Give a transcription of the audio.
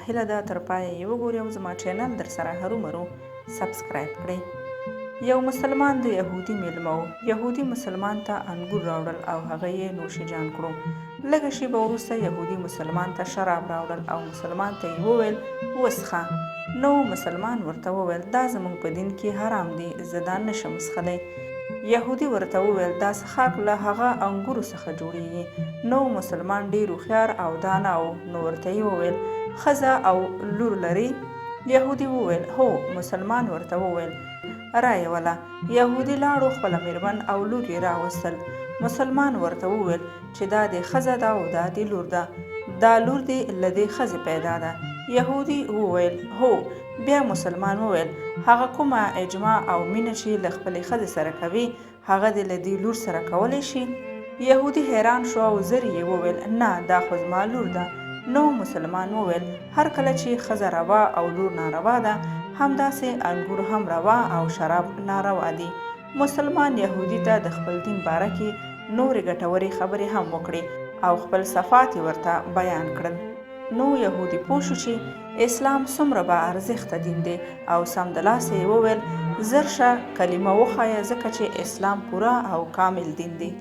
هیله ده تر پایه یې وګورئ او زما چینل در سره هرومرو سبسکرایب کړئ. یو مسلمان د یهودي میلمه و. یهودي مسلمان ته انګور راوړل او هغه یې نوش جان کړو. لږه شیبه وروسته یهودي مسلمان ته شراب راوړل او مسلمان ته یې وویل وڅښه. نو مسلمان ورته وویل دا زموږ په دین کې حرام دی، زه دا نشم څښلی. یهودي ورته وویل دا څښاک له هغه انګورو څخه جوړیږي. نو مسلمان ډېر هوښیار او دانا و، نو ورته یې وویل ښځه او لور لري؟ یهودي وویل هو. مسلمان ورته وویل رایې وله. یهودي لاړو، خپله میرمن او لور یې راوستل. مسلمان ورته وویل چې دا دې ښځه ده او دا دې لور ده، دا لور دې له دې ښځې پیدا ده. یهودي وویل هو. بیا مسلمان وویل هغه کومه اجماع او مینه چې له خپلې ښځې سره کوي هغه دې له دې لور سره کولی شي؟ یهودي حیران شو او زر یې وویل نه، دا خو زما لور ده. نو مسلمان وویل هر کله چې ښځه روا او لور ناروا ده همداسې انګور هم روا او شراب ناروا دي. مسلمان یهودي ته د خپل دین باره کې نورې ګټورې خبرې هم وکړې او خپل صفات یې ورته بیان کړل. نو یهودي پوه شو چې اسلام څومره با ارزښته دین دی او سمدلاسه یې وویل زر شه کلمه وښایه ځکه چې اسلام پوره او کامل دین دی.